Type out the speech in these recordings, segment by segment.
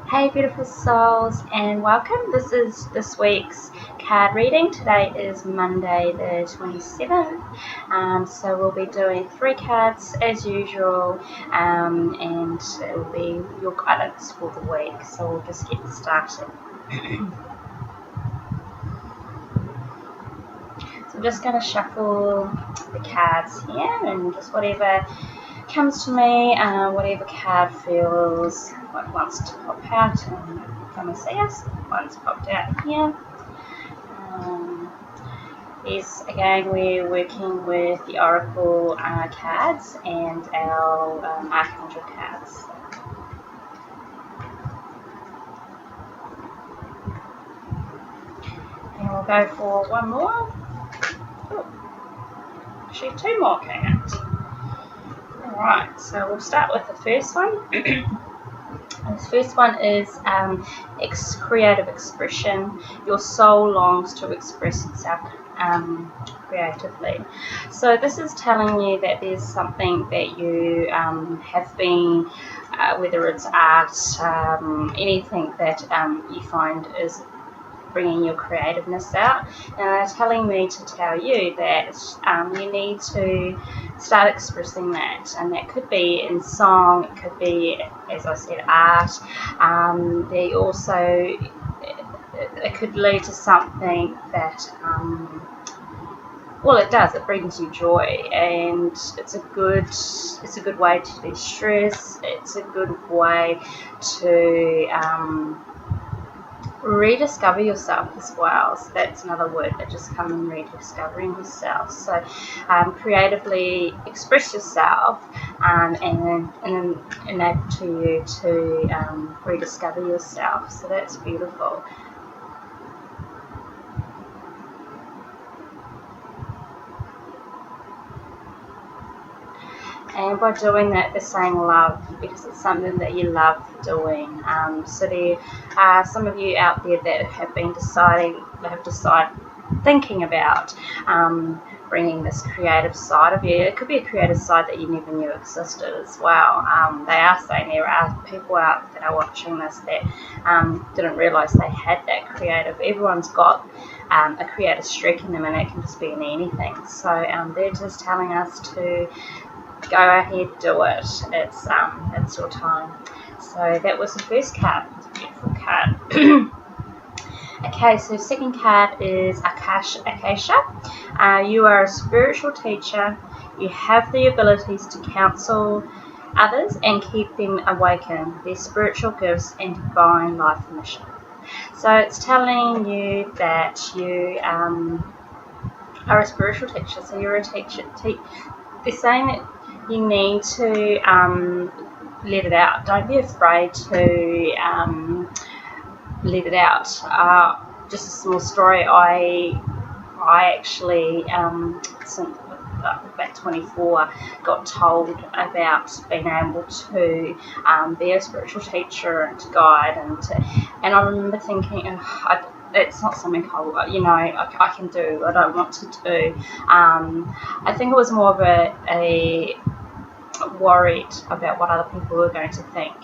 Hey, beautiful souls, and welcome. This is this week's card reading. Today is Monday, the 27th. So we'll be doing 3 cards as usual, and it will be your guidance for the week. So we'll just get started. So I'm just going to shuffle the cards here, and just whatever comes to me, whatever card feels like wants to pop out and come and see us. One's popped out here. Yes, again, we're working with the Oracle cards and our Archangel cards. And we'll go for one more. Oh, actually 2 more came out. Alright, so we'll start with the first one. This first one is creative expression. Your soul longs to express itself creatively. So this is telling you that there's something that you have been, whether it's art, anything that you find is bringing your creativeness out, and they're telling me to tell you that you need to start expressing that, and that could be in song, it could be, as I said, art. They also, it could lead to something that well, it does. It brings you joy, and it's a good way to de-stress. It's a good way to rediscover yourself as well. So that's another word that just comes in, rediscovering yourself. So creatively express yourself, and then enable to you to rediscover yourself. So that's beautiful. And by doing that, they're saying love, because it's something that you love doing. So there are some of you out there that have been thinking about bringing this creative side of you. It could be a creative side that you never knew existed as well. They are saying there are people out that are watching this that didn't realise they had that creative. Everyone's got a creative streak in them, and it can just be in anything. So they're just telling us to go ahead, do it. It's your time. So that was the first card. It's a beautiful card. Okay, so second card is Akasha. You are a spiritual teacher. You have the abilities to counsel others and keep them awakened, their spiritual gifts and divine life mission. So it's telling you that you are a spiritual teacher. So you're a teacher. They're saying that you need to let it out. Don't be afraid to let it out. Just a small story. I actually, since back 24, got told about being able to be a spiritual teacher and to guide, and I remember thinking, it's not something I can do. I don't want to do. I think it was more of a worried about what other people were going to think,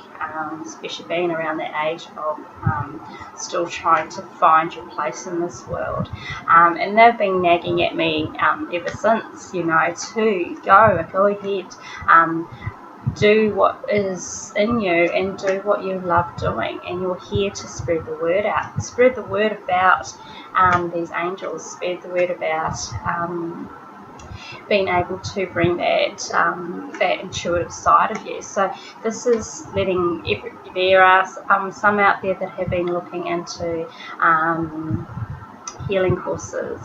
especially being around that age of still trying to find your place in this world. And they've been nagging at me ever since, to go ahead, do what is in you and do what you love doing, and you're here to spread the word out. Spread the word about these angels, spread the word about being able to bring that intuitive side of you. So this is letting, there are some out there that have been looking into healing courses.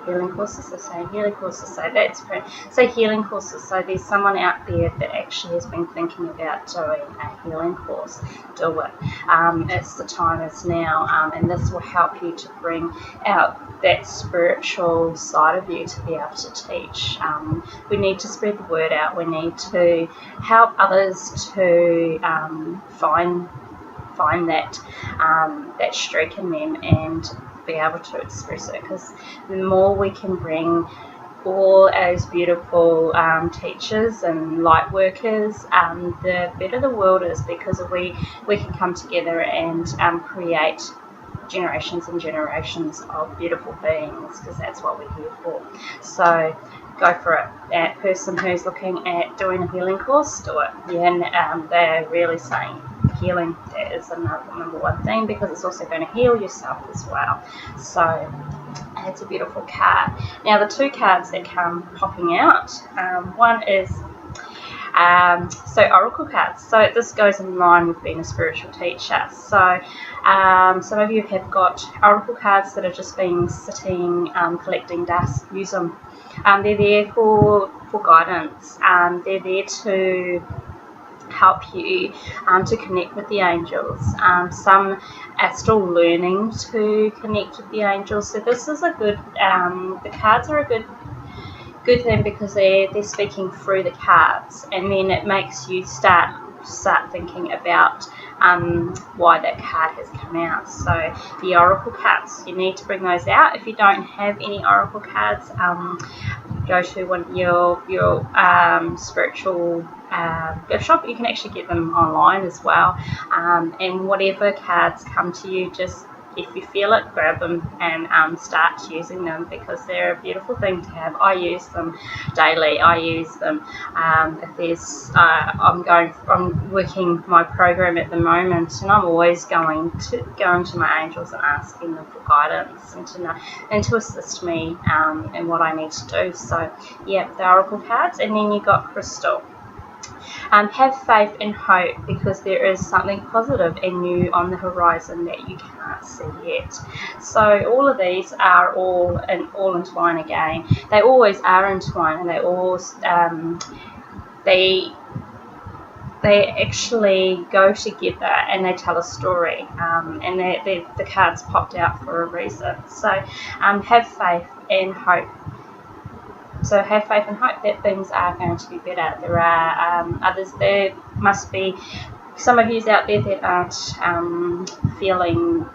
So that's healing courses. So there's someone out there that actually has been thinking about doing a healing course. Do it. It's the time is now, and this will help you to bring out that spiritual side of you to be able to teach. We need to spread the word out. We need to help others to find that streak in them and be able to express it, because the more we can bring all as beautiful teachers and light workers, the better the world is, because we can come together and create generations and generations of beautiful beings, because that's what we're here for. So go for it. That person who's looking at doing a healing course, do it. Yeah, and they're really saying healing, that is the number one thing, because it's also going to heal yourself as well. So it's a beautiful card. Now, the two cards that come popping out, one is so oracle cards. So this goes in line with being a spiritual teacher. So some of you have got oracle cards that are just been sitting, collecting dust. Use them. They're there for guidance. They're there to help you to connect with the angels. Some are still learning to connect with the angels. So this is a good, the cards are a good thing, because they're speaking through the cards, and then it makes you start thinking about why that card has come out. So the oracle cards, you need to bring those out. If you don't have any oracle cards, go to one of your spiritual gift shop. You can actually get them online as well, and whatever cards come to you, just if you feel it, grab them and start using them, because they're a beautiful thing to have. I use them daily. I use them if there's I'm working my program at the moment, and I'm always going to my angels and asking them for guidance and to assist me in what I need to do. So yeah, the oracle cards, and then you got crystal. Have faith and hope, because there is something positive and new on the horizon that you can't see yet. So all of these are all entwined again. They always are entwined, and they actually go together, and they tell a story. And the cards popped out for a reason. So have faith and hope. So have faith and hope that things are going to be better. There are others. There must be some of you out there that aren't feeling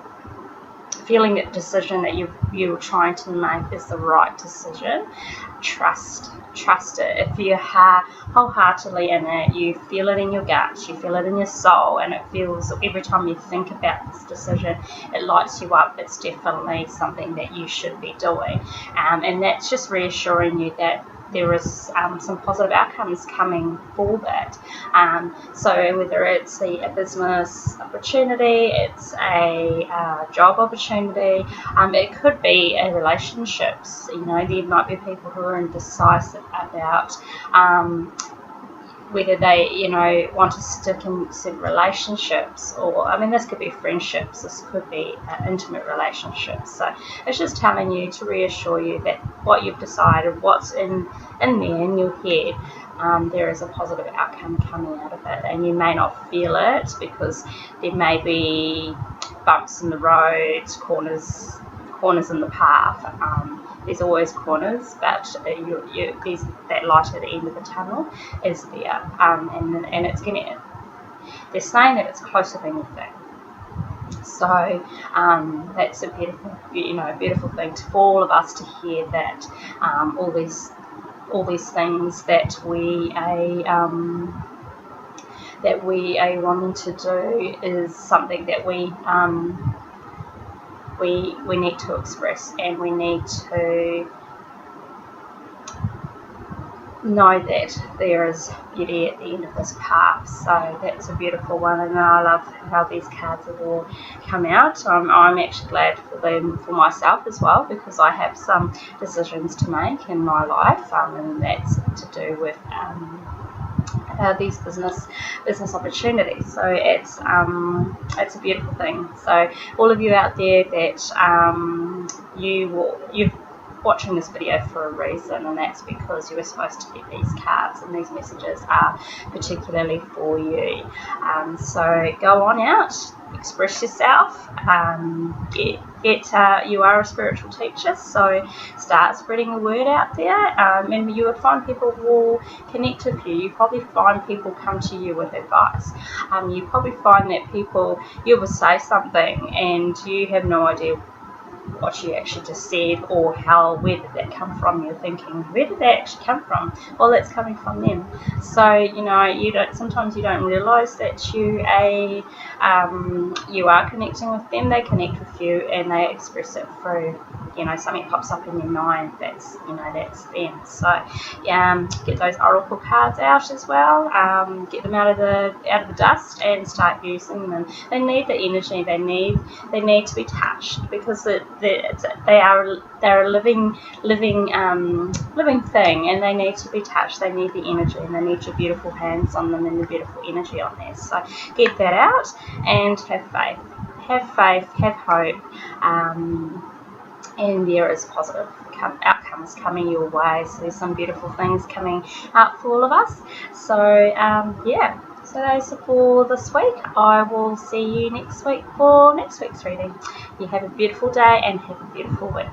that decision that you're trying to make is the right decision. Trust it. If you're wholeheartedly in it, you feel it in your gut, you feel it in your soul, and it feels, every time you think about this decision, it lights you up. It's definitely something that you should be doing, and that's just reassuring you that there is some positive outcomes coming for that. So whether it's a business opportunity, it's a job opportunity, it could be a relationships. You know, there might be people who are indecisive about whether they, want to stick in certain relationships, or, this could be friendships, this could be intimate relationships. So it's just telling you, to reassure you that what you've decided, what's in there in your head, there is a positive outcome coming out of it, and you may not feel it because there may be bumps in the road, corners in the path. There's always corners, but there's that light at the end of the tunnel is there, and it's they're saying that it's closer than you think. So that's a beautiful thing for all of us to hear, that all these things that we are wanting to do is something that we need to express, and we need to know that there is beauty at the end of this path. So that's a beautiful one, and I love how these cards have all come out. I'm actually glad for them for myself as well, because I have some decisions to make in my life, and that's to do with these business opportunities. So it's a beautiful thing. So all of you out there that you've watching this video for a reason, and that's because you were supposed to get these cards, and these messages are particularly for you. So go on out, express yourself, you are a spiritual teacher, so start spreading the word out there, and you would find people will connect with you. You probably find people come to you with advice. You probably find that you will say something and you have no idea what you actually just said, or where did that come from. You're thinking, where did that actually come from? Well, it's coming from them. So sometimes you don't realise that you are connecting with them. They connect with you, and they express it through, something pops up in your mind. That's them. So get those oracle cards out as well. Get them out of the dust and start using them. They need the energy. They need to be touched, because they're a living thing, and they need to be touched. They need the energy, and they need your beautiful hands on them and the beautiful energy on there. So get that out and have faith. Have faith, have hope, and there is positive outcomes coming your way. So there's some beautiful things coming out for all of us. So so those are for this week. I will see you next week for next week's reading. You have a beautiful day and have a beautiful week.